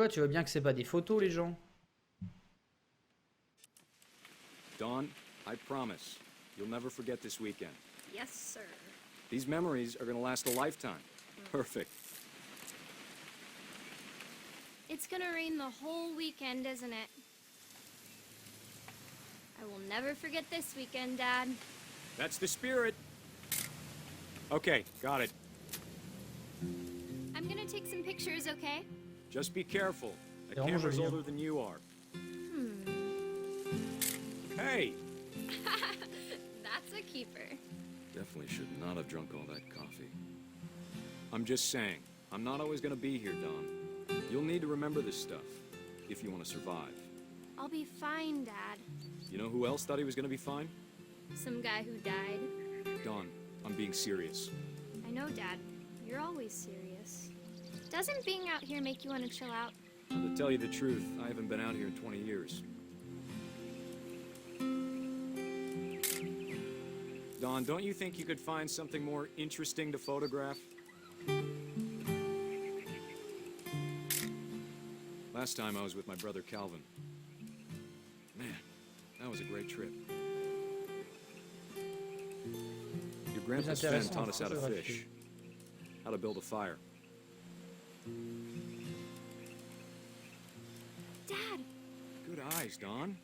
Ouais, tu vois bien que c'est pas des photos, les gens. Dawn, I promise, you'll never forget this weekend. Yes, sir. These memories are gonna last a lifetime. Perfect. It's gonna rain the whole weekend, isn't it? I will never forget this weekend, Dad. That's the spirit. Okay, got it. I'm gonna take some pictures, okay? Just be careful. The C'est vraiment camera's joli, hein. older than you are. Hey! That's a keeper. Definitely should not have drunk all that coffee. I'm just saying, I'm not always gonna be here, Dawn. You'll need to remember this stuff, if you want to survive. I'll be fine, Dad. You know who else thought he was gonna be fine? Some guy who died. Dawn, I'm being serious. I know, Dad. You're always serious. Doesn't being out here make you want to chill out? Well, to tell you the truth, I haven't been out here in 20 years. Dawn, don't you think you could find something more interesting to photograph? Last time I was with my brother Calvin. Man, that was a great trip. Your grandpa Sven taught us how to fish, how to build a fire. Dad! Good eyes, Dawn.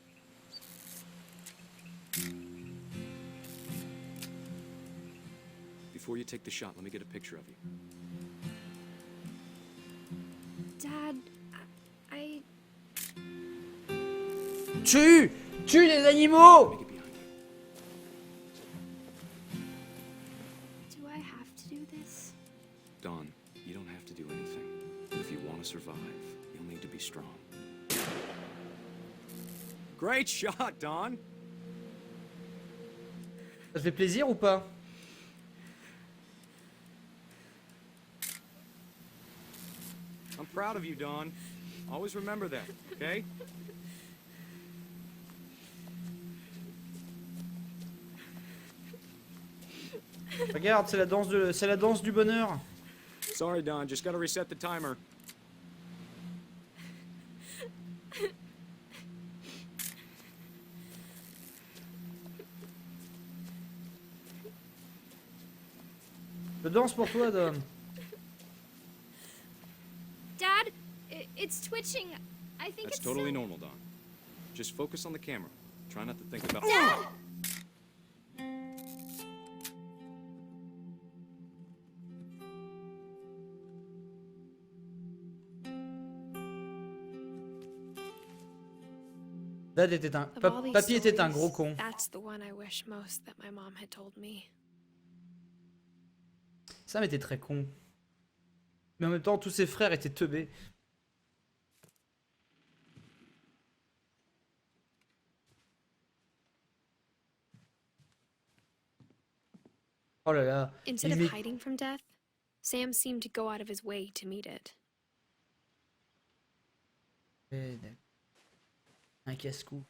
Before you take the shot, let me get a picture of you. Dad, I... Tue! Tue les animaux! Make it behind you. Do I have to do this? Dawn, you don't have to do anything. But if you want to survive, you'll need to be strong. Great shot, Dawn! Ça te fait plaisir ou pas? I'm proud of you, Dawn. Always remember that, okay? Regarde, c'est la danse du bonheur. Sorry, Dawn, just gotta reset the timer. Je danse pour toi, Dom. Dad, it's twitching. I think That's it's totally silly. normal, Dawn. Just focus on the camera. Try not to think about... Dad! Dad était un... Of all these Papy était un stories, gros con. That's the one I wish most that my mom had told me. Sam était très con. Mais en même temps, tous ses frères étaient teubés. Oh là là. Instead Il of met- hiding from death, Sam seemed to go out of his way to meet it. Un casse-cou.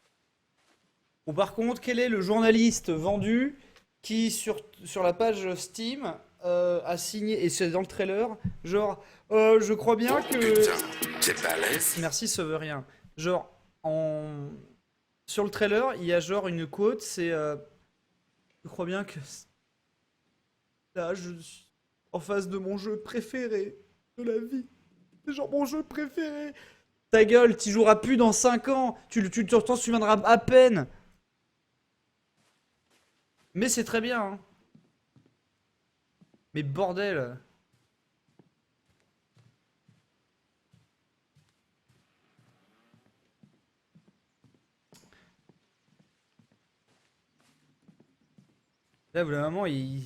Bon, par contre, quel est le journaliste vendu qui, sur la page Steam, a signé, et c'est dans le trailer, genre, je crois bien que... Putain, t'es balèze. Merci, ça veut rien. Genre, sur le trailer, il y a genre une quote, c'est... je crois bien que... Là, je suis en face de mon jeu préféré de la vie. C'est genre mon jeu préféré. Ta gueule, t'y joueras plus dans 5 ans. Tu t'en souviendras à peine. Mais c'est très bien. Hein. Mais bordel. Là, vraiment, je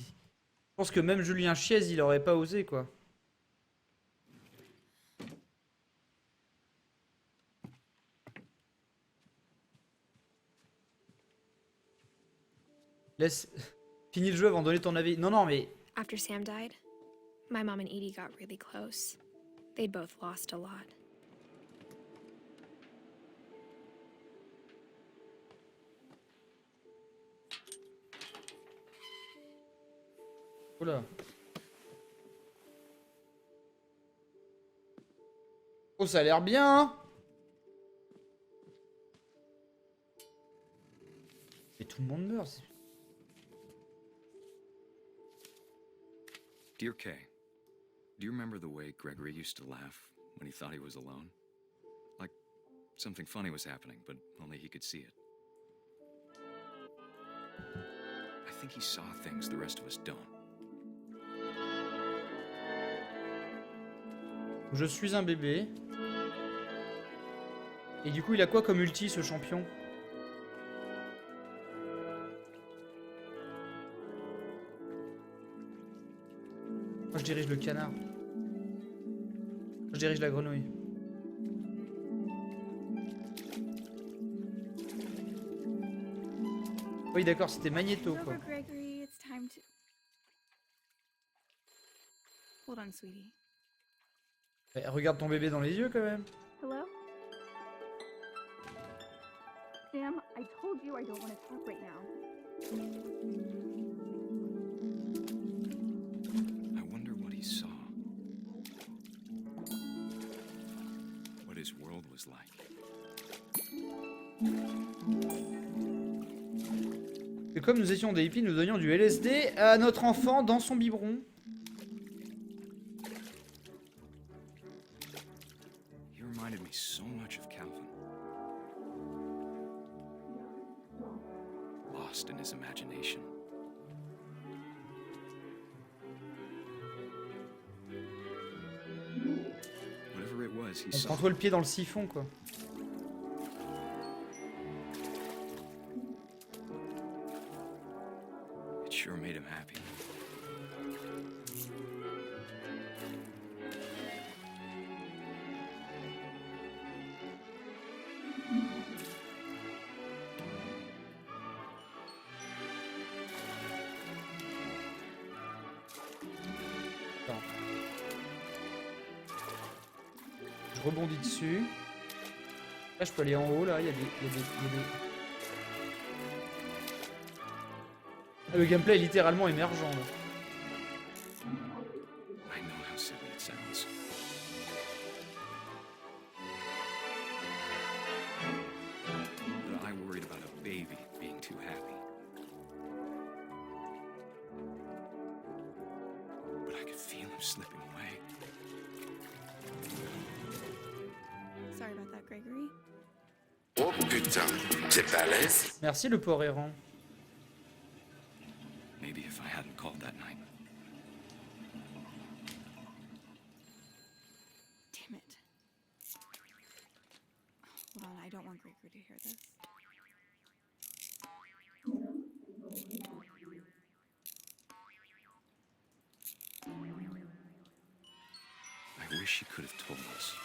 pense que même Julien Chiez, il aurait pas osé, quoi. Laisse... Finis le jeu avant de donner ton avis. Non, non, mais... After Sam died, my mom and Edie got really close. They'd both lost a lot. Oula. Oh, ça a l'air bien, hein. Et tout le monde meurt. Dear Kay, do you remember the way Gregory used to laugh when he thought he was alone? Like something funny was happening, but only he could see it. I think he saw things the rest of us don't. Je suis un bébé. Et du coup, il a quoi comme ulti, ce champion? Moi, je dirige le canard. Je dirige la grenouille. Oui, d'accord, c'était Magneto, quoi. Over, Gregory. It's time to. Hold on, sweetie. Eh, regarde ton bébé dans les yeux, quand même. Hello? Sam, I told you I don't want to talk right now. I wonder what he saw. What his world was like. Et comme nous étions des hippies, nous donnions du LSD à notre enfant dans son biberon. He reminded me so much of Calvin. Lost in his imagination. Whatever it was, he On saw. prend toi le pied dans le siphon, quoi. It sure made him happy. Attends. Je rebondis dessus. Là, je peux aller en haut, là, il y a des... Ah, le gameplay est littéralement émergent, là. I know how silly it sounds. But I worried about a baby being too happy. But I could feel him slipping away. Sorry about that, Gregory. Oh putain, t'es pas à l'aise? Merci, le port errant. Maybe if I hadn't called that night. Damn it. Hold on, I don't want Gregory to hear this. I wish he could have told us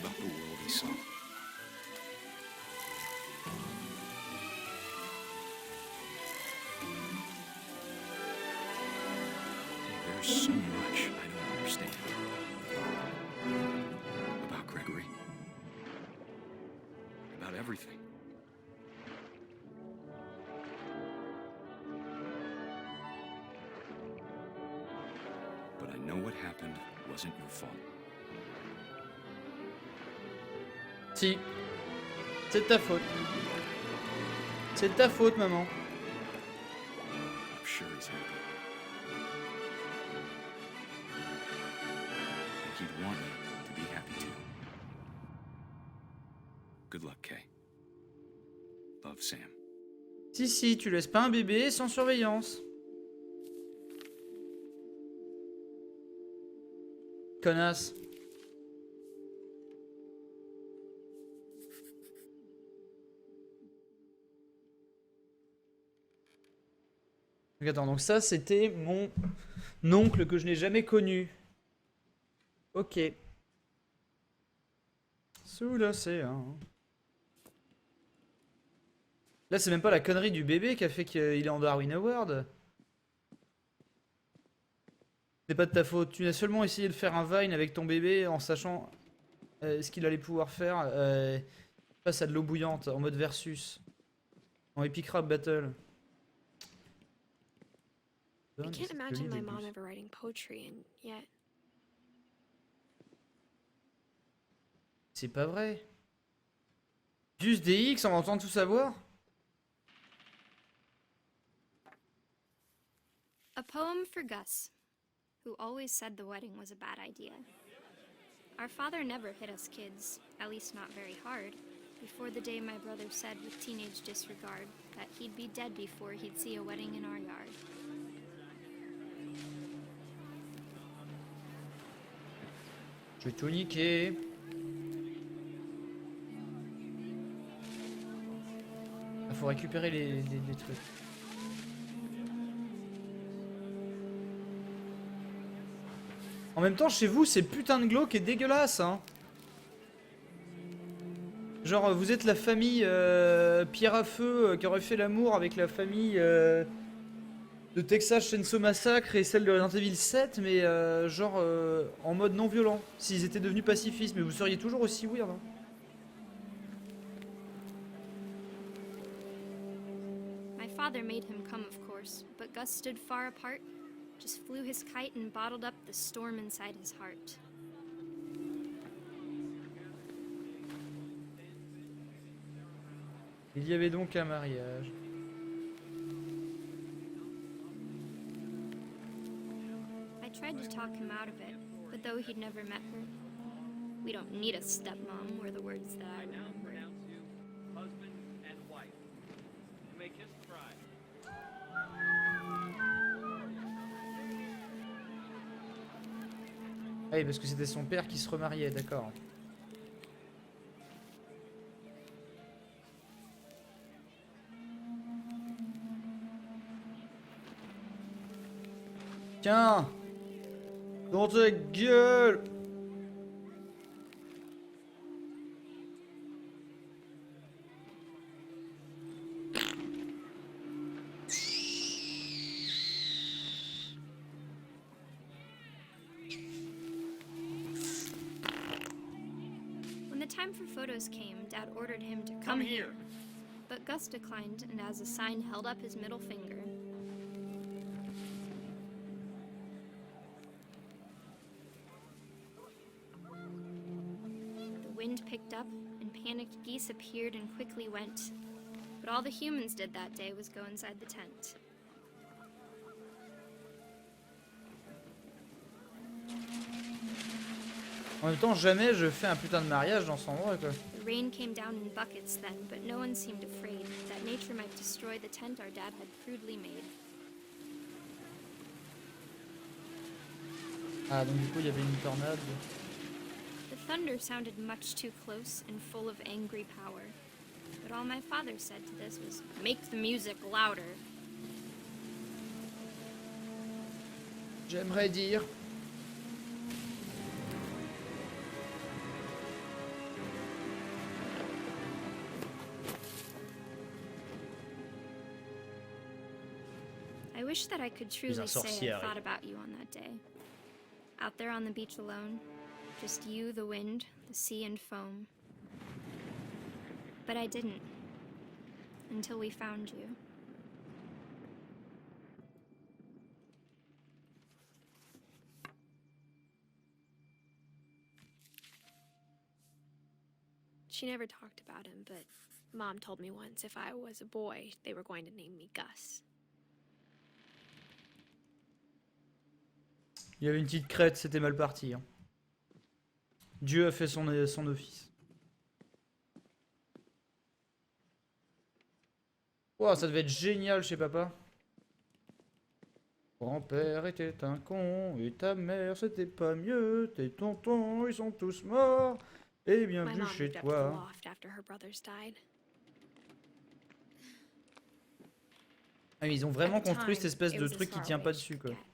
about the world he saw. There's so much I don't understand about Gregory, about everything. But I know what happened wasn't your fault. Si. C'est de ta faute. C'est de ta faute, maman. I'm sure he's happy. And he'd want you to be happy too. Good luck, Kay. Love, Sam. Si, si, tu laisses pas un bébé sans surveillance. Connasse. Donc, attends, donc ça c'était mon oncle que je n'ai jamais connu. Ok. Sous l'océan. Là c'est même pas la connerie du bébé qui a fait qu'il est en Darwin Award. C'est pas de ta faute. Tu n'as seulement essayé de faire un Vine avec ton bébé en sachant ce qu'il allait pouvoir faire face à de l'eau bouillante en mode versus. En Epic Rap Battle. I can't imagine my mom ever writing poetry, and yet C'est pas vrai. Juste des X, on va entendre tout savoir. A poem for Gus, who always said the wedding was a bad idea. Our father never hit us kids, at least not very hard, before the day my brother said with teenage disregard that he'd be dead before he'd see a wedding in our yard. Je vais tout niquer. Il faut récupérer les trucs. En même temps, chez vous, c'est putain de glauque et dégueulasse, hein. Genre, vous êtes la famille Pierre à Feu qui aurait fait l'amour avec la famille de Texas Chainsaw Massacre et celle de Resident Evil 7, mais genre en mode non violent. S'ils étaient devenus pacifistes, mais vous seriez toujours aussi weird, hein. My father made him come, of course, but Gus stood far apart, just flew his kite and bottled up the storm inside his heart. Il y avait donc un mariage. I tried to talk him out of it, but though he'd never met her, we don't need a stepmom were the words that I remember. Husband and wife. You may kiss the bride. Ah oui, parce que c'était son père qui se remariait, d'accord. Tiens! Dans ta gueule! When the time for photos came, Dad ordered him to come here. But Gus declined and as a sign held up his middle finger. The wind picked up and panicked geese appeared and quickly went. But all the humans did that day was go inside the tent. En même temps, jamais je fais un putain de mariage dans cet endroit, quoi. The rain came down in buckets then, but no one seemed afraid that nature might destroy the tent our dad had crudely made. Ah, donc du coup, il y avait une tornade. The thunder sounded much too close and full of angry power. But all my father said to this was, "Make the music louder." J'aimerais dire. I wish that I could truly say I sorcière. thought about you on that day. Out there on the beach alone, just you, the wind, the sea, and foam. But I didn't. Until we found you. She never talked about him, but Mom told me once if I was a boy, they were going to name me Gus. Il y avait une petite crête, c'était mal parti, hein. Dieu a fait son office. Wow, ça devait être génial chez papa. Grand-père était un con et ta mère c'était pas mieux. Tes tontons ils sont tous morts. Et My bienvenue mom chez moved up to the toi. loft after her brothers died. Ah, mais ils ont At vraiment the construit time, cette espèce it de was as truc qui far tient away pas as dessus, you quoi. could get.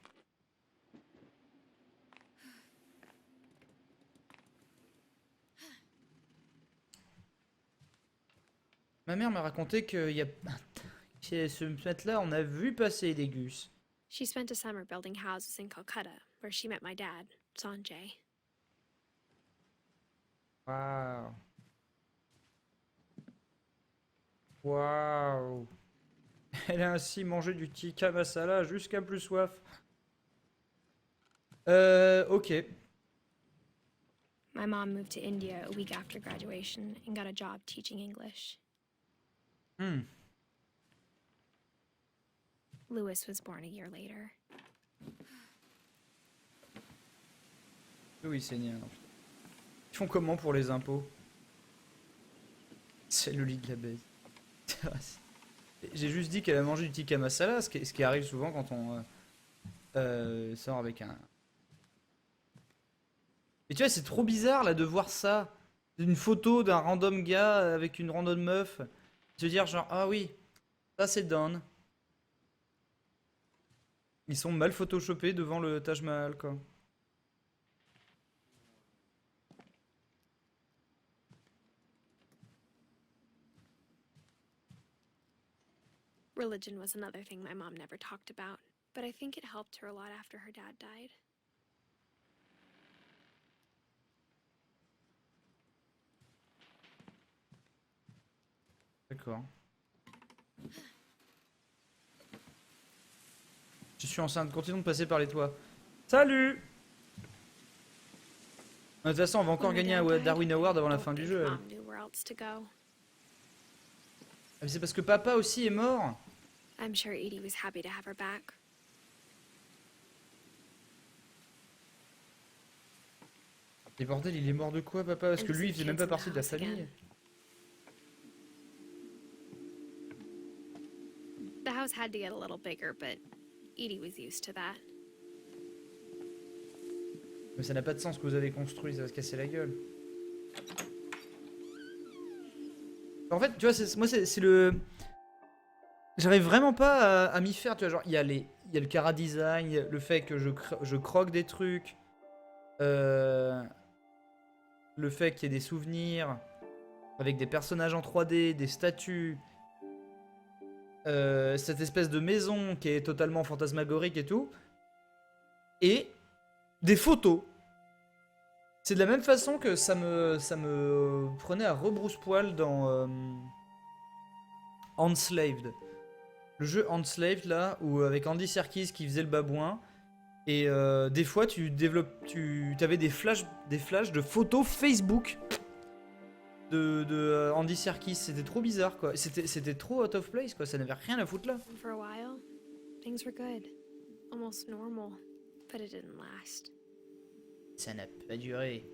Ma mère m'a raconté qu'il y a chez ce mètre-là, on a vu passer des gus. She spent a summer building houses in Calcutta, where she met my dad, Sanjay. Waouh. Waouh. Elle a ainsi mangé du tikka masala jusqu'à plus soif. Ok. My mom moved to India a week after graduation and got a job teaching English. Hmm. Lewis was born a year later. Oui, Seigneur. Ils font comment pour les impôts? C'est le lit de la baise. J'ai juste dit qu'elle a mangé du tikka masala, ce qui arrive souvent quand on sort avec un... Et tu vois, c'est trop bizarre là de voir ça. Une photo d'un random gars avec une random meuf. Se dire genre, ah oui, ça c'est Don. Ils sont mal photoshopés devant le Taj Mahal, quoi. Religion was another thing my mom never talked about, but I think it helped her a lot after her dad died. D'accord. Je suis enceinte, continuons de passer par les toits. Salut! De toute façon, on va encore When my gagner dad un died, Darwin Award avant I la don't fin du think jeu. Elle. Mom knew where else to go. Ah, mais c'est parce que papa aussi est mort. I'm sure Edie was happy to have her back. Et bordel, il est mort de quoi, papa? Parce And que to lui, see il faisait même kids pas in the partie de la house famille. again. The house had to get a little bigger, but Edie was used to that. Mais ça n'a pas de sens ce que vous avez construit, ça va se casser la gueule. En fait, tu vois, moi c'est le... J'arrive vraiment pas à m'y faire, tu vois, genre, il y a le Cara Design, le fait que je croque des trucs, le fait qu'il y ait des souvenirs, avec des personnages en 3D, des statues, cette espèce de maison qui est totalement fantasmagorique et tout, et des photos. C'est de la même façon que ça me prenait à rebrousse-poil dans Enslaved. Le jeu Enslaved là, où avec Andy Serkis qui faisait le babouin, et des fois tu avais des flashs de photos Facebook de Andy Serkis. C'était trop bizarre quoi. C'était trop out of place quoi. Ça n'avait rien à foutre là. And for a while, things were good. Almost normal. But it didn't last. Ça n'a pas duré.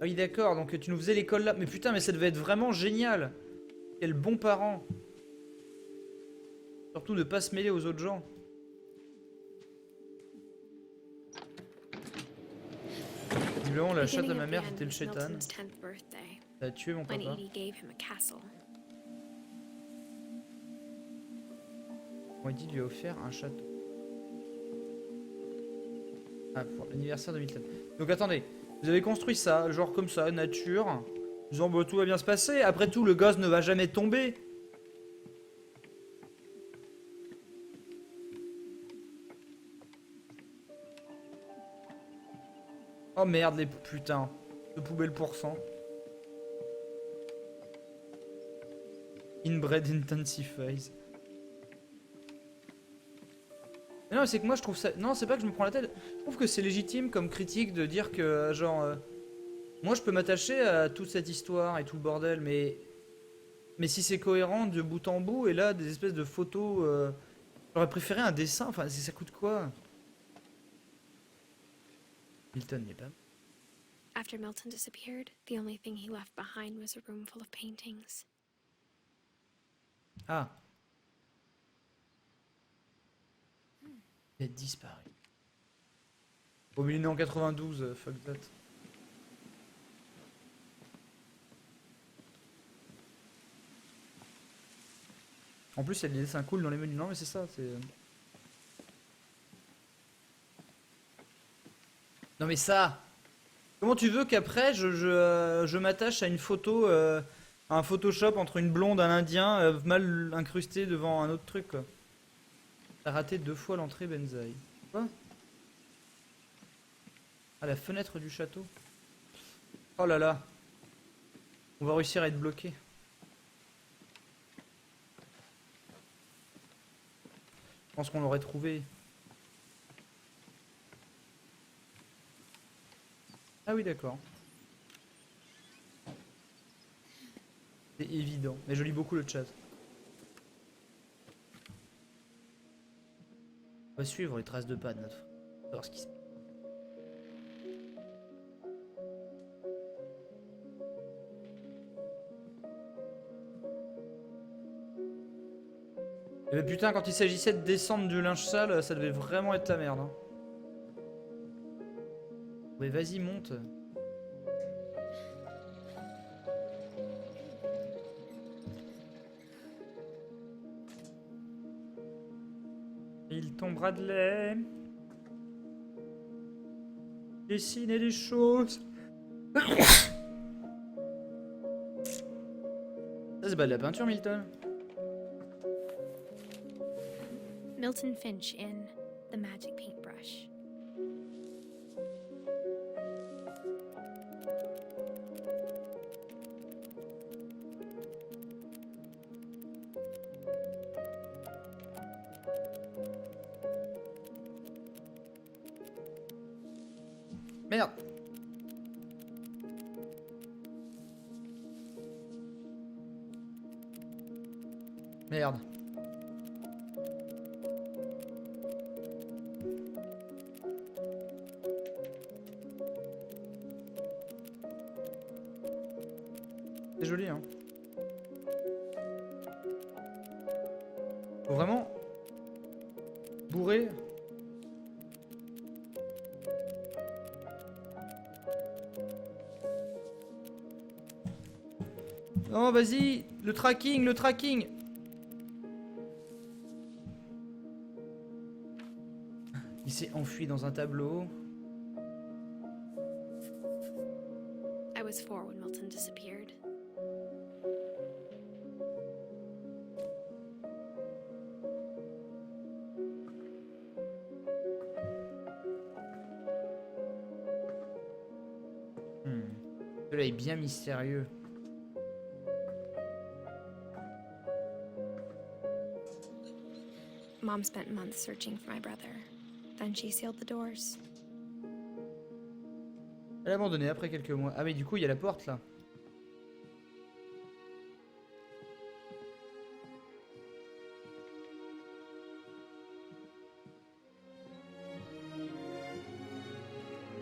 Ah oui d'accord, donc tu nous faisais l'école là. Mais putain, mais ça devait être vraiment génial. Quel bon parent. Surtout ne pas se mêler aux autres gens. Visiblement la chatte à ma mère c'était le chétan. Milton's 10th birthday, Ça a tué mon when papa. Edie gave him a castle. Bon, Edith lui a offert un château. Ah, pour l'anniversaire de Milton. Donc attendez, vous avez construit ça, genre comme ça, nature, en disant bah, tout va bien se passer, après tout le gosse ne va jamais tomber. Oh merde les putains de poubelles pour sang. Inbred intensifies. Mais non, c'est que moi je trouve ça... Non, c'est pas que je me prends la tête. Je trouve que c'est légitime comme critique de dire que, genre... moi je peux m'attacher à toute cette histoire et tout le bordel, mais... Mais si c'est cohérent de bout en bout, et là, des espèces de photos... J'aurais préféré un dessin, enfin, ça coûte quoi? Milton n'est pas... After Milton disappeared, the only thing he left behind was a room full of paintings. Ah. Il a disparu. Au milieu né en 92, fuck that. En plus, il y a des dessins cool dans les menus. Non, mais c'est ça, c'est... Non, mais ça... Comment tu veux qu'après, je m'attache à une photo... un Photoshop entre une blonde, un indien, mal incrusté devant un autre truc, quoi. T'as raté 2 fois l'entrée, Benzaie. Quoi? Ah, la fenêtre du château. Oh là là. On va réussir à être bloqué. Je pense qu'on l'aurait trouvé. Ah oui, d'accord. C'est évident. Mais je lis beaucoup le chat. On va suivre les traces de pas de notre frère. On va voir ce qui se passe. Eh ben putain, quand il s'agissait de descendre du linge sale, ça devait vraiment être la merde. Hein. Mais vas-y, monte. Il tombera de lait. Dessiner des choses. Ça, c'est pas de la peinture, Milton. Milton Finch in The Magic Paintbrush. Merde. Merde. C'est joli, hein. Faut vraiment bourrer. Non, vas-y, le tracking, le tracking. Il s'est enfui dans un tableau. I was 4 when Milton disappeared. Celui-là est bien mystérieux. Mom spent months searching for my brother. Then she sealed the doors. Elle a abandonné après quelques mois. Ah mais du coup il y a la porte là.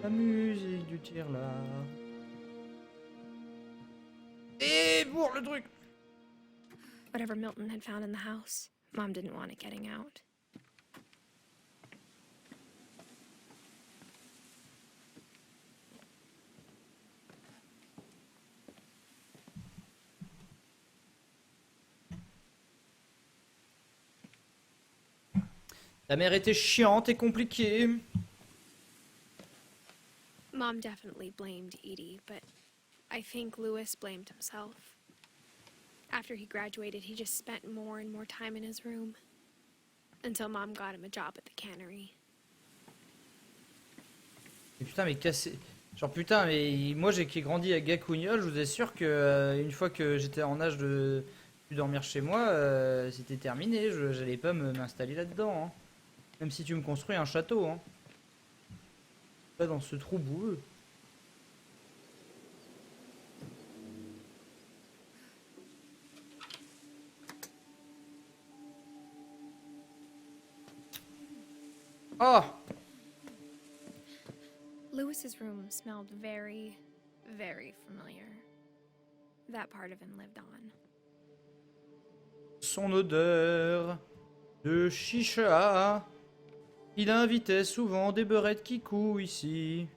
La musique du tir là. Et bourre le truc. Whatever Milton had found in the house, Mom didn't want it getting out. La mère était chiante et compliquée. Mom definitely blamed Edie, but I think Lewis blamed himself. After he graduated, he just spent more and more time in his room. Until Mom got him a job at the cannery. Mais putain, mais cassé. Genre putain, mais moi qui ai grandi à Gacougnols, je vous assure que une fois que j'étais en âge de plus dormir chez moi, c'était terminé. J'allais pas m'installer là-dedans. Hein. Même si tu me construis un château. Hein. Pas dans ce trou boueux. Oh! Lewis's room smelled very, very familiar. That part of him lived on. Son odeur de chicha. Il invitait souvent des beurettes kikou ici.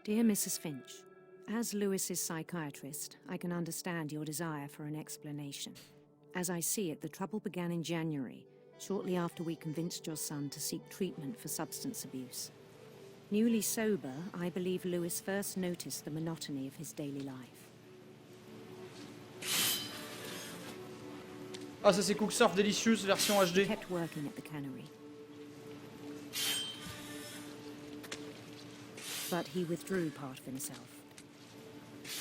Dear Mrs. Finch, as Lewis's psychiatrist, I can understand your desire for an explanation. As I see it, the trouble began in January, shortly after we convinced your son to seek treatment for substance abuse. Newly sober, I believe Lewis first noticed the monotony of his daily life. Ah, ça c'est Cooksurf Delicious version He HD. kept working at the cannery. But he withdrew part of himself.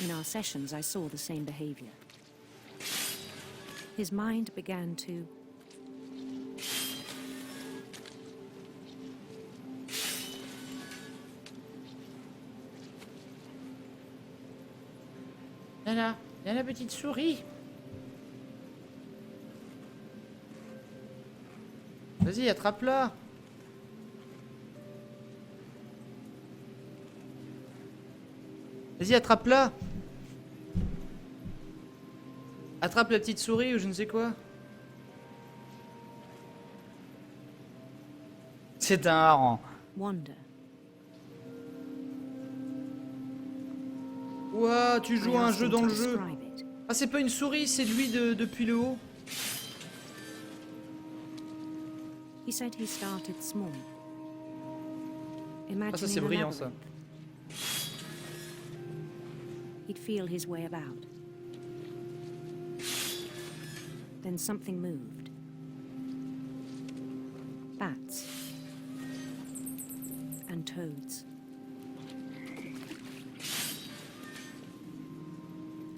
In our sessions, I saw the same behavior. His mind began to... Là, il y a la petite souris. Vas-y, attrape-la. Vas-y, attrape-la. Attrape la petite souris ou je ne sais quoi. C'est un hareng. Wander. Ouah, tu joues à un I asked jeu him dans to le jeu. describe it. Ah, c'est pas une souris, c'est lui depuis le haut. He said he started small. Ah, ça c'est Imagining a brillant ça. labyrinth. He'd feel his way about. Then something moved. Bats. And toads.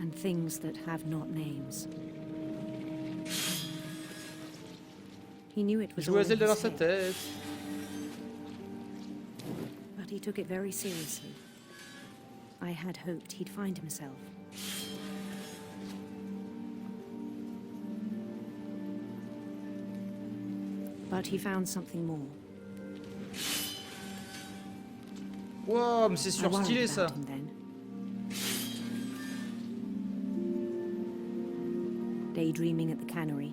And things that have not names. He knew it was all Jouer à in Zelda dans his sa head, tête. but he took it very seriously. I had hoped he'd find himself. But he found something more. Wow, mais c'est I worried surstylé ça. about him then. Daydreaming at the cannery.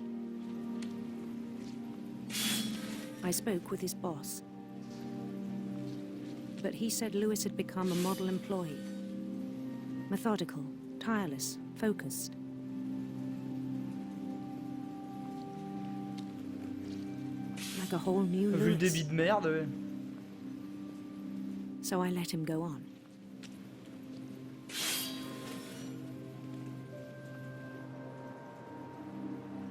I spoke with his boss. But he said Lewis had become a model employee. Methodical, tireless, focused. Like a whole new Vu le Lewis. débit de merde, ouais. So I let him go on.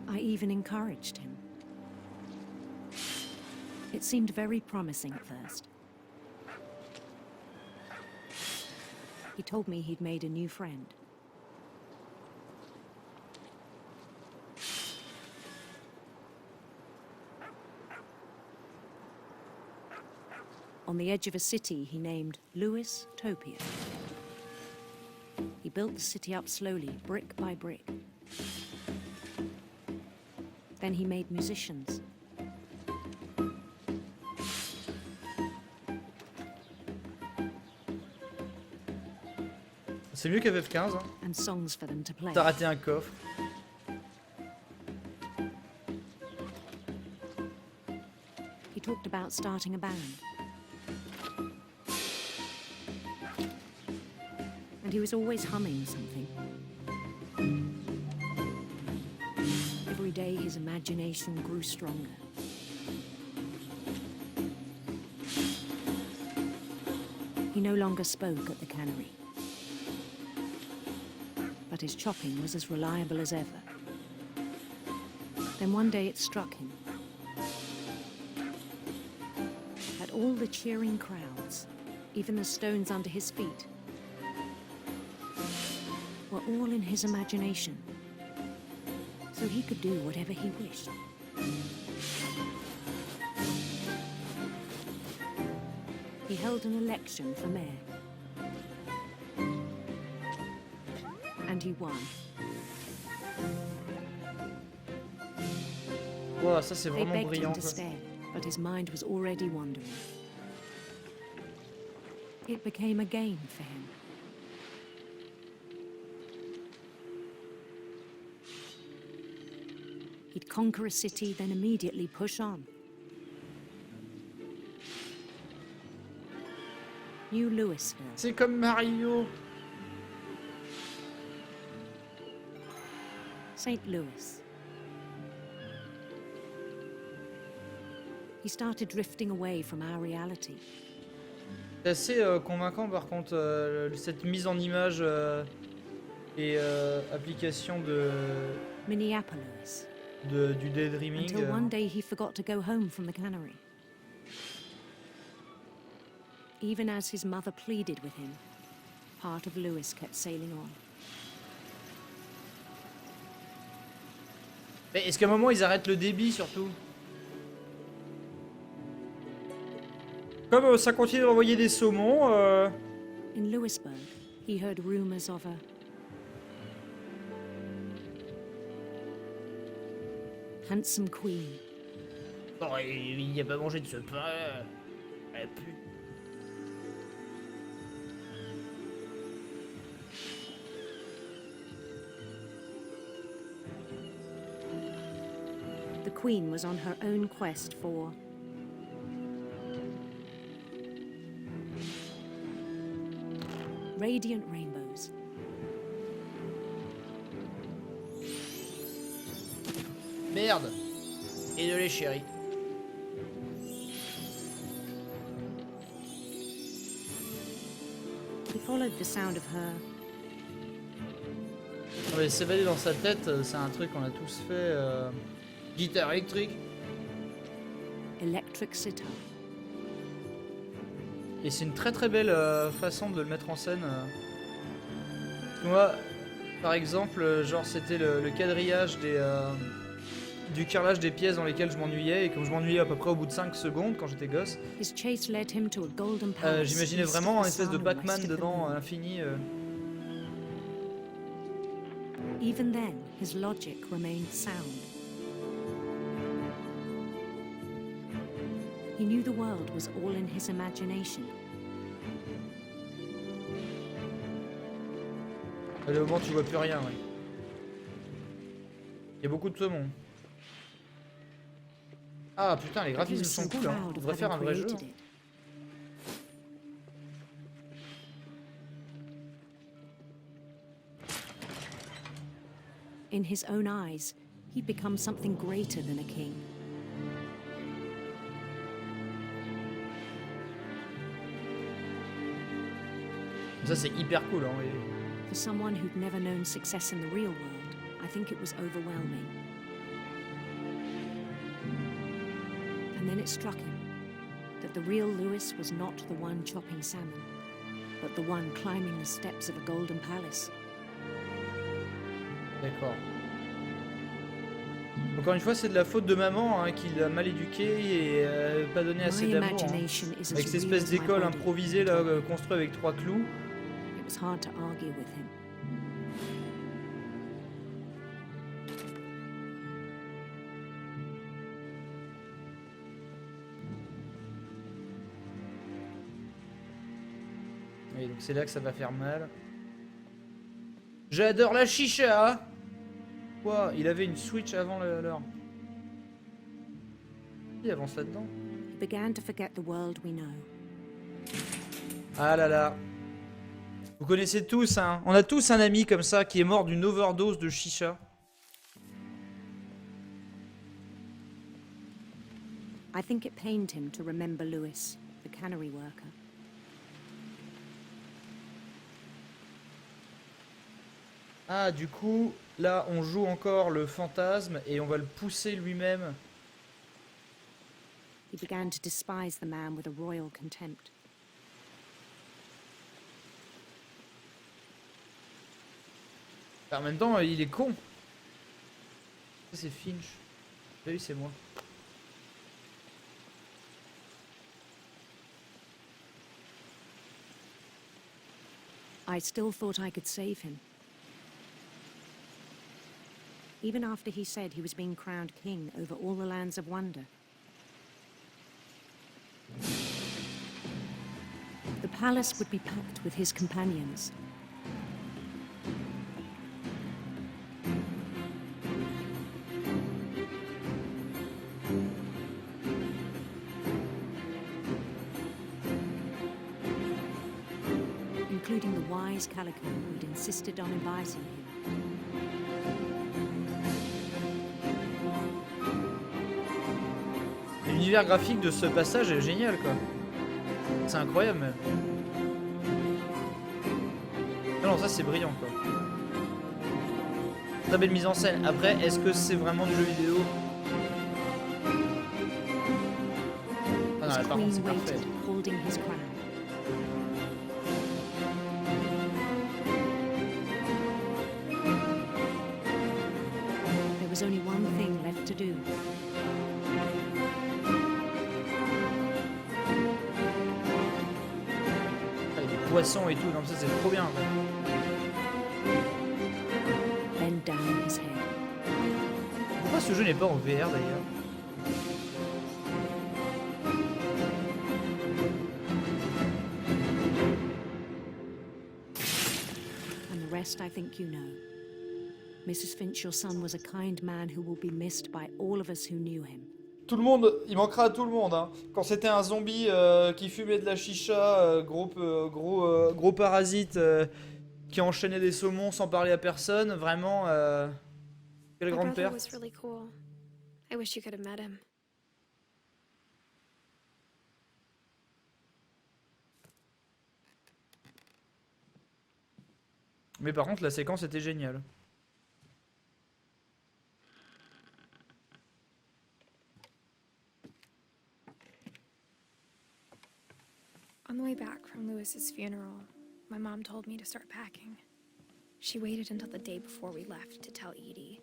I even encouraged him. It seemed very promising at first. He told me he'd made a new friend. On the edge of a city he named Lewis Topia. He built the city up slowly, brick by brick. Then he made musicians. C'est mieux qu'FF15, hein. And songs for them to play. T'as raté un coffre. He talked about starting a band. And he was always humming something. Every day his imagination grew stronger. He no longer spoke at the cannery. But his chopping was as reliable as ever. Then one day it struck him. At all the cheering crowds, even the stones under his feet, were all in his imagination, so he could do whatever he wished. He held an election for mayor. And he won. Wow, ça c'est They vraiment begged him brillant. to Quoi. stay, but his mind was already wandering. It became a game for him. He'd conquer a city, then immediately push on. New Louisville. C'est comme Mario. St. Louis. He started drifting away from our reality. C'est assez convaincant par contre cette mise en image et application Minneapolis. du daydreaming. Until one day he forgot to go home from the cannery. Even as his mother pleaded with him, part of Lewis kept sailing on. Mais est-ce qu'à un moment ils arrêtent le débit surtout? Comme ça continue d'envoyer des saumons, In Lewisburg, he heard rumors of a handsome queen. Oh, il n'y a pas mangé de ce pain. Elle pue. The queen was on her own quest for radiant rainbows. Merde. Et de lait chéri. He followed the sound of her Ouais, s'évader dans sa tête, c'est un truc qu'on a tous fait. Guitare électrique. electric sitar. Et c'est une très très belle façon de le mettre en scène. Moi, par exemple, genre c'était le quadrillage du carrelage des pièces dans lesquelles je m'ennuyais. Et comme je m'ennuyais à peu près au bout de 5 secondes quand j'étais gosse, His chase led him to a golden palace. j'imaginais east vraiment of un the espèce de sun, Pac-Man west of the dedans, moon. à l'infini. Even then, his logic remained sound. He knew the world was all in his imagination. À le moment où tu vois plus rien, ouais. Il y a beaucoup de saumon. Ah putain, les He graphismes was sont so cool, hein. On proud of devrait faire un having vrai jeu. created it. In his own eyes, he'd become something greater than a king. Ça c'est hyper cool, hein. Oui. For someone who'd never known success in the real world, I think it was overwhelming. And then it struck him that the real Lewis was not the one chopping salmon, but the one climbing the steps of a golden palace. D'accord. Encore une fois, c'est de la faute de maman hein, qui l'a mal éduqué et pas donné assez My d'amour. Hein. imagination is Avec as cette real espèce as my d'école body. improvisée là, construite avec 3 clous. It was hard to argue with him. Et donc c'est là que ça va faire mal. J'adore la chicha. Quoi? Il avait une Switch avant l'heure. Il avance là-dedans. He began to forget the world we know. Ah là là. Vous connaissez tous, hein. On a tous un ami comme ça qui est mort d'une overdose de chicha. I think it pained him to remember Lewis, the cannery worker. Ah, du coup, là, on joue encore le fantasme et on va le pousser lui-même. He began to despise the man with a royal contempt. En même temps, il est con. Ça, c'est Finch. T'as vu, c'est moi. I still thought I could save him. Even after he said he was being crowned king over all the lands of wonder. The palace would be packed with his companions. Including the wise Calico who'd insisted on inviting him. L'univers graphique de ce passage est génial, quoi. C'est incroyable, même. Non, ça, c'est brillant, quoi. Très belle mise en scène. Après, est-ce que c'est vraiment du jeu vidéo? Ah non, His là, par contre, queen c'est parfait. waited, holding his crown. poissons et tout. Non, ça c'est trop bien. Then down his head. Pourquoi ce jeu n'est pas en VR d'ailleurs? And the rest I think you know. Mrs. Finch, your son was a kind man who will be missed by all of us who knew him. Tout le monde, il manquera à tout le monde. Hein. Quand c'était un zombie qui fumait de la chicha, gros parasite qui enchaînait des saumons sans parler à personne, vraiment, quelle My grande brother perte. was really cool. I wish you could have met him. Mais par contre, la séquence était géniale. On the way back from Lewis's funeral, my mom told me to start packing. She waited until the day before we left to tell Edie.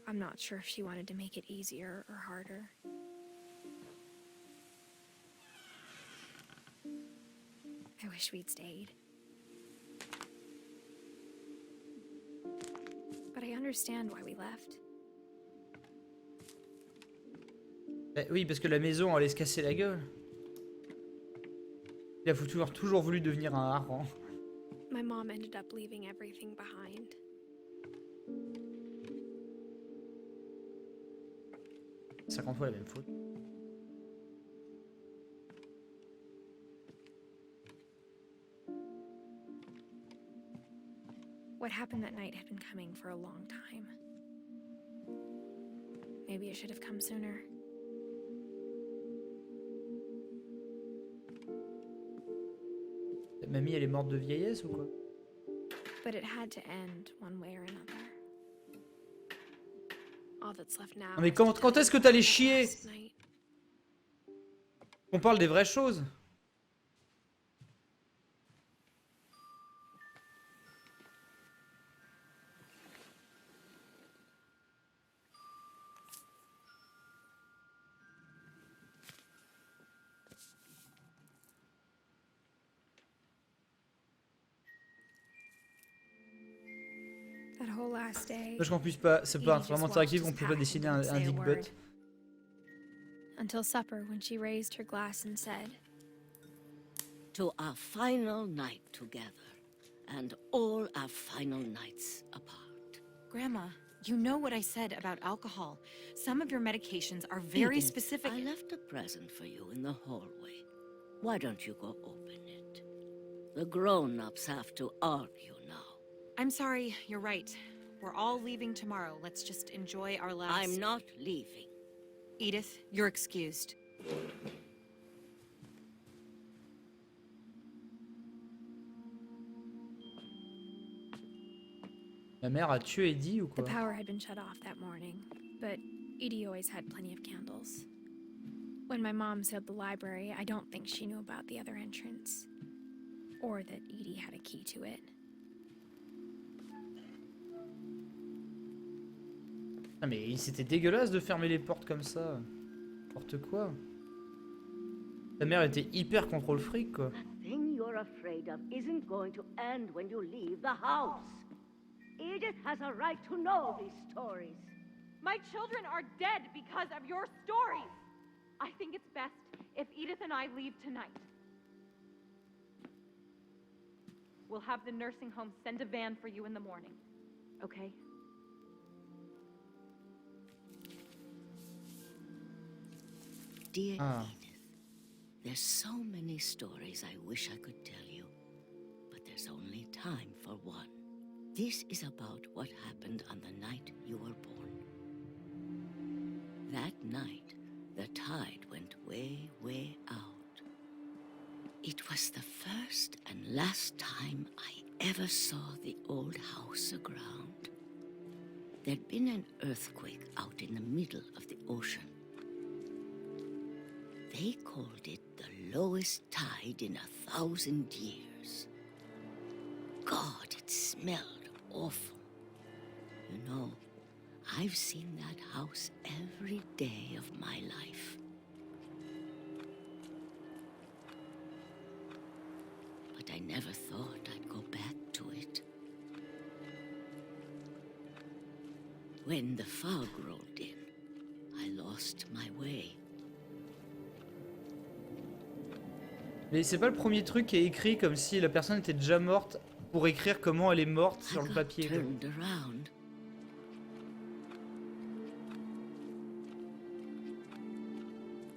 I'm not sure if she wanted to make it easier or harder. I wish we'd stayed. But I understand why we left. Oui, parce que la maison allait se casser la gueule. Il a toujours voulu devenir un hareng. My mom ended up leaving everything behind. C'est 50 fois la même faute. What happened that night had been coming for a long time. Maybe it should have come sooner. Ta mamie, elle est morte de vieillesse ou quoi? But it had to end one way or another. All that's left now. Non mais is to quand tell est-ce que you t'allais about chier? last night. On parle des vraies choses. That whole last day. Parce qu'on puisse pas, c'est pas Edie just vraiment watched interactif, us on peut pack pas and dessiner didn't un say a dick word. butt. Until supper, when she raised her glass and said, To our final night together, and all our final nights apart. Grandma, you know what I said about alcohol. Some of your medications are very Edith, specific. I left a present for you in the hallway. Why don't you go open it? The grown-ups have to argue now. I'm sorry, you're right. We're all leaving tomorrow. Let's just enjoy our last... I'm not leaving. Edith, you're excused. La mère a tué Eddie ou the quoi? power had been shut off that morning, but Edie always had plenty of candles. When my mom sealed the library, I don't think she knew about the other entrance. Or that Edie had a key to it. Ah mais c'était dégueulasse de fermer les portes comme ça. N'importe quoi. Ta mère était hyper contrôle fric quoi. The thing you're afraid of isn't going to end when you leave the house. Edith has a right to know these stories. My children are dead because of your stories. I think it's best if Edith and I leave tonight. We'll have the nursing home send a van for you in the morning. Okay? Dear Ah. Edith, there's so many stories I wish I could tell you, but there's only time for one. This is about what happened on the night you were born. That night, the tide went way, way out. It was the first and last time I ever saw the old house aground. There'd been an earthquake out in the middle of the ocean. They called it the lowest tide in 1,000 years. God, it smelled awful. You know, I've seen that house every day of my life. But but I never thought I'd go back to it. When the fog rolled in, I lost my way. Mais c'est pas le premier truc qui est écrit comme si la personne était déjà morte pour écrire comment elle est morte sur le papier. Quoi. Turned around.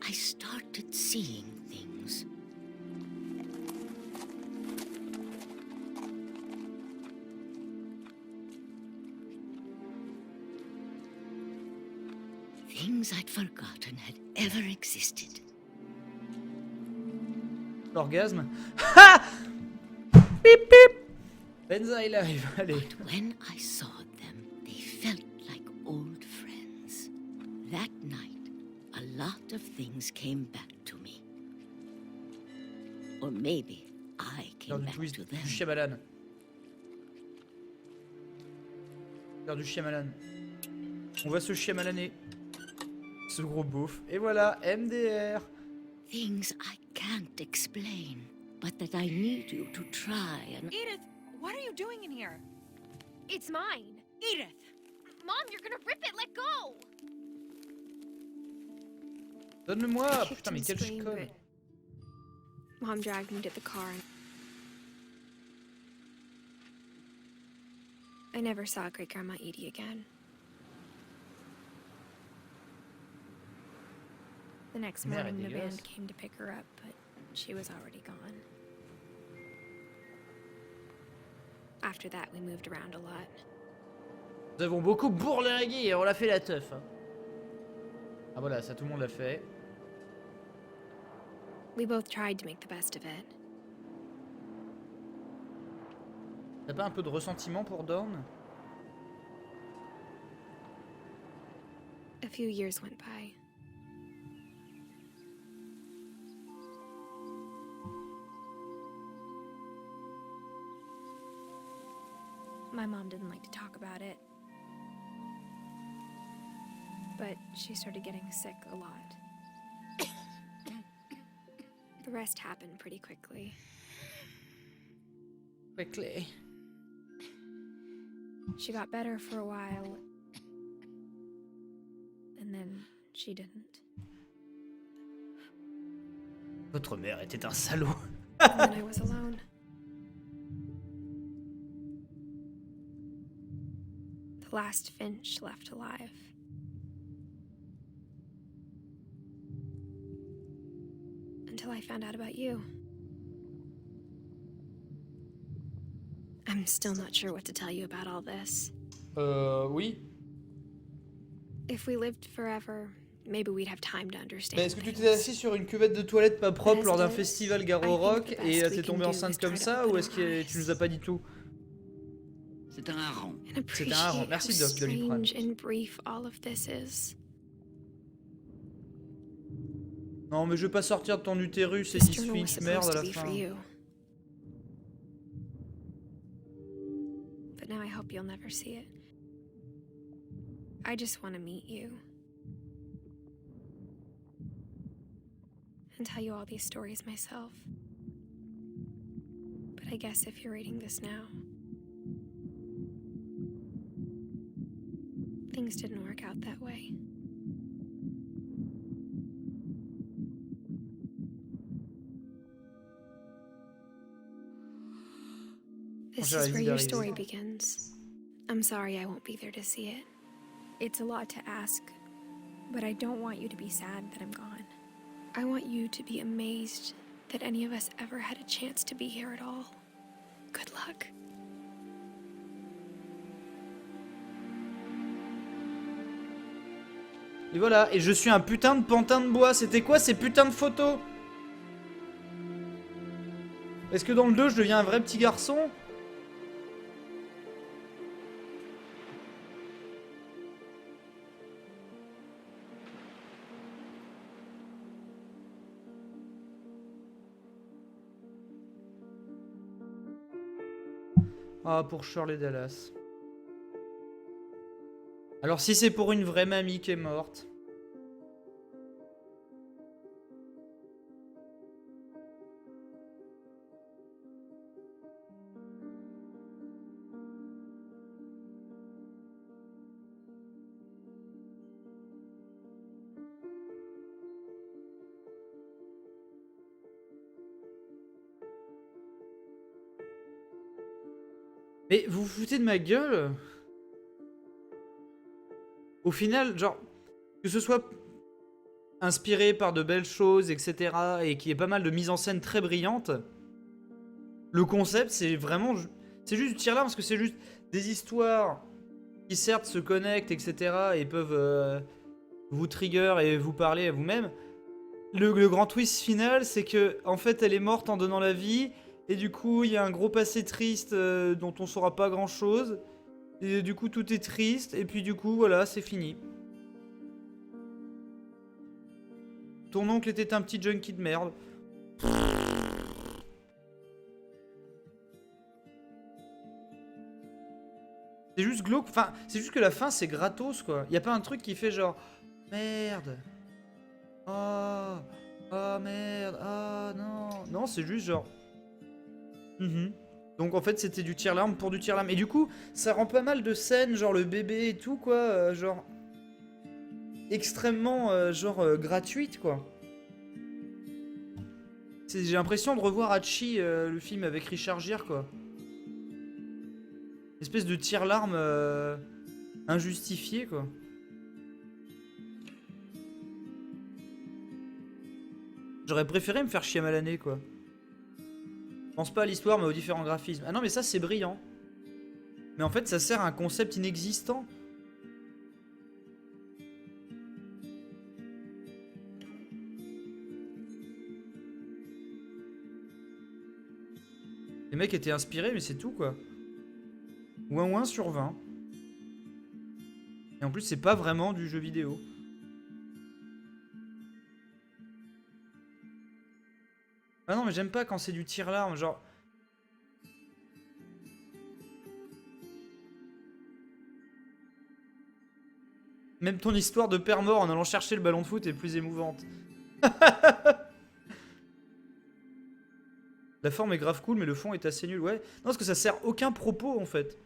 I started seeing things. Things I'd forgotten had ever existed. L'orgasme. Ha! Pip pip! Benzaie live, allez. But when I saw them, they felt like old friends. That night, a lot of things came back to me. Or maybe I L'heure came du back twist to du them. Shyamalan. L'heure du Shyamalan. On va se Shyamalaner. Ce gros beauf. Et voilà, MDR. Things I can't explain, but that I need you to try and... Edith, what are you doing in here? It's mine. Edith! Mom, you're gonna rip it. Let go. Donne-le-moi. I kicked Putain, mais and quel screamed, chicone. but Mom dragged me to the car. I never saw Great Grandma Edie again. The next Merde, morning, the dégueulasse. band came to pick her up, but she was already gone. After that, we moved around a lot. Nous avons beaucoup bourlingué et on l'a fait la teuf. Hein. Ah voilà, ça tout le monde l'a fait. We both tried to make the best of it. T'as pas un peu de ressentiment pour Dorn? A few years went by. My mom didn't like to talk about it. But she started getting sick a lot. The rest happened pretty quickly. Quickly. She got better for a while. And then she didn't. Votre mère était un salaud. And then I was alone. The last Finch left alive. Until I found out about you. I'm still not sure what to tell you about all this. Oui. If we lived forever, maybe we'd have time to understand. Mais est-ce que tu t'es things. assis sur une cuvette de toilette pas propre lors d'un As it is, festival I Garo think Rock the et best t'es we tombée can do enceinte is comme try to ça open ou est-ce our que tu nous as pas dit tout? C'est un hareng. And C'était un hareng. appreciate Merci, how Doc Doliprane. strange and brief all of this is. Non mais je vais pas sortir de ton utérus, This Edith journal was Finch, merde à supposed to la be for fin. you. But now I hope you'll never see it. I just want to meet you. And tell you all these stories myself. But I guess if you're reading this now, things didn't work out that way. This Bonjour, is where Edith your d'arriver. story begins. I'm sorry I won't be there to see it. It's a lot to ask, but I don't want you to be sad that I'm gone. I want you to be amazed that any of us ever had a chance to be here at all. Good luck. Et voilà, et je suis un putain de pantin de bois. C'était quoi ces putains de photos? Est-ce que dans le 2 je deviens un vrai petit garçon? Ah, pour Shirley Dallas. Alors si c'est pour une vraie mamie qui est morte. Mais vous vous foutez de ma gueule? Au final, genre, que ce soit inspiré par de belles choses, etc., et qu'il y ait pas mal de mise en scène très brillante, le concept, c'est vraiment... C'est juste du tir-larme, parce que c'est juste des histoires qui certes se connectent, etc., et peuvent vous trigger et vous parler à vous-même. Le grand twist final, c'est que en fait, elle est morte en donnant la vie, et du coup, il y a un gros passé triste dont on saura pas grand-chose, et du coup, tout est triste, et puis du coup, voilà, c'est fini. Ton oncle était un petit junkie de merde. C'est juste glauque, enfin, c'est juste que la fin, c'est gratos, quoi. Y a pas un truc qui fait genre... Merde. Oh. Oh, merde. Ah, non. Non, c'est juste genre... Donc, en fait, c'était du tir-larme pour du tir-larme. Et du coup, ça rend pas mal de scènes, genre le bébé et tout, quoi. Genre... Extrêmement, gratuite, quoi. J'ai l'impression de revoir Hachi, le film avec Richard Gere, quoi. Espèce de tir-larme injustifié, quoi. J'aurais préféré me faire chier à l'année, quoi. Je pense pas à l'histoire, mais aux différents graphismes. Ah non, mais ça, c'est brillant. Mais en fait, ça sert à un concept inexistant. Les mecs étaient inspirés, mais c'est tout, quoi. Ouin ouin sur 20. Et en plus, c'est pas vraiment du jeu vidéo. Ah non, mais j'aime pas quand c'est du tir-larme, genre... Même ton histoire de père mort en allant chercher le ballon de foot est plus émouvante. La forme est grave cool, mais le fond est assez nul, ouais. Non, parce que ça sert aucun propos, en fait.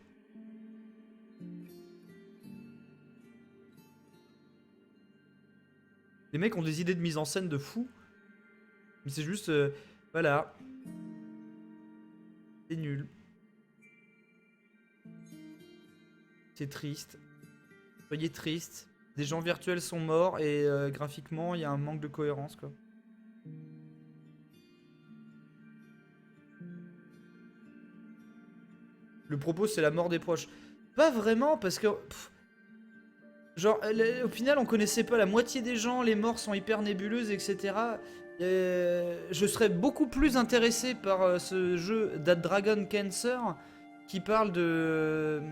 Les mecs ont des idées de mise en scène de fou. Mais c'est juste... voilà. C'est nul. C'est triste. Soyez triste. Des gens virtuels sont morts et graphiquement, il y a un manque de cohérence, quoi. Le propos, c'est la mort des proches. Pas vraiment, parce que... genre, au final, on connaissait pas la moitié des gens, les morts sont hyper nébuleuses, etc. Je serais beaucoup plus intéressé par ce jeu That Dragon Cancer, qui parle de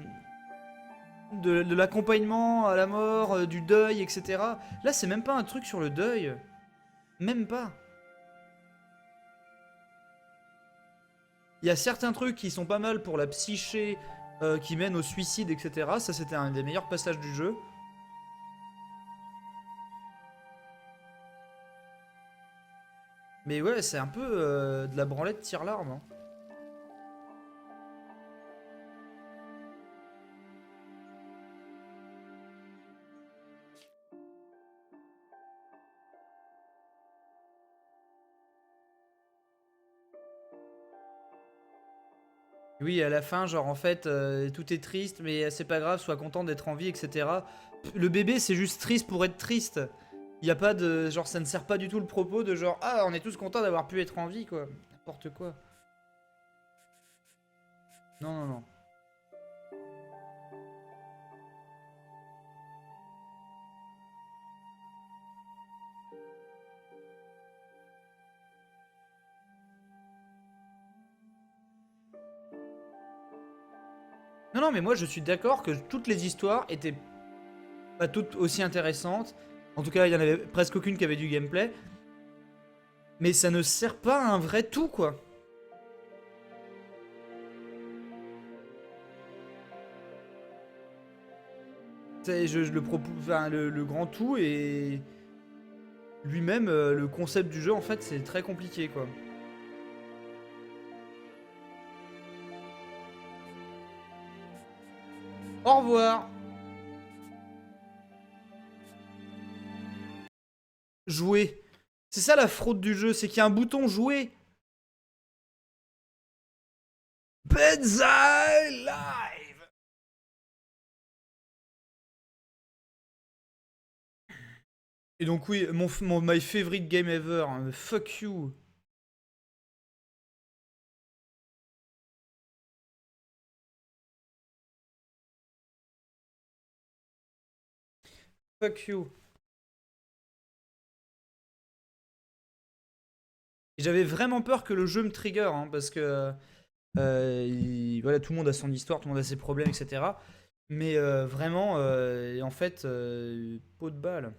l'accompagnement à la mort, du deuil, etc. Là, c'est même pas un truc sur le deuil. Même pas. Il y a certains trucs qui sont pas mal pour la psyché qui mène au suicide, etc. Ça, c'était un des meilleurs passages du jeu. Mais ouais, c'est un peu de la branlette tire-larme. Hein. Oui, à la fin, genre en fait, tout est triste, mais c'est pas grave, sois content d'être en vie, etc. Le bébé, c'est juste triste pour être triste. Il y a pas de... genre, ça ne sert pas du tout le propos de genre, ah, on est tous contents d'avoir pu être en vie, quoi. N'importe quoi. Non, non, non. Non, non, mais moi, je suis d'accord que toutes les histoires étaient pas toutes aussi intéressantes. En tout cas, il y en avait presque aucune qui avait du gameplay. Mais ça ne sert pas à un vrai tout, quoi. Le propos, enfin, le grand tout et lui-même, le concept du jeu, en fait, c'est très compliqué, quoi. Au revoir. Jouer. C'est ça la fraude du jeu, c'est qu'il y a un bouton jouer. Benzaie live. Et donc oui, mon my favorite game ever, hein, fuck you. Fuck you. J'avais vraiment peur que le jeu me trigger, hein, parce que voilà, tout le monde a son histoire, tout le monde a ses problèmes, etc. Mais vraiment, en fait, peau de balle.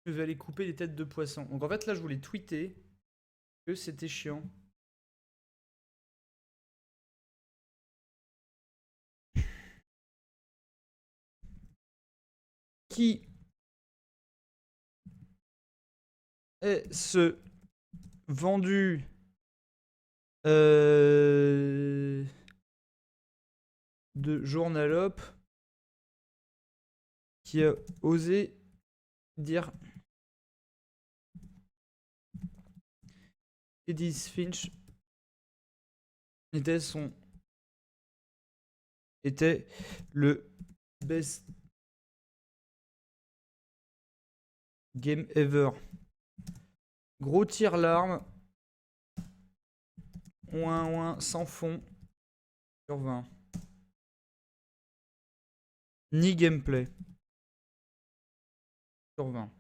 Je vais aller couper les têtes de poisson. Donc en fait, là, je voulais tweeter que c'était chiant. Qui est ce vendu de journalope qui a osé dire Edith Finch était le best game ever. Gros tire-larme. Ouin ouin sans fond. Sur 20. Ni gameplay. Sur 20.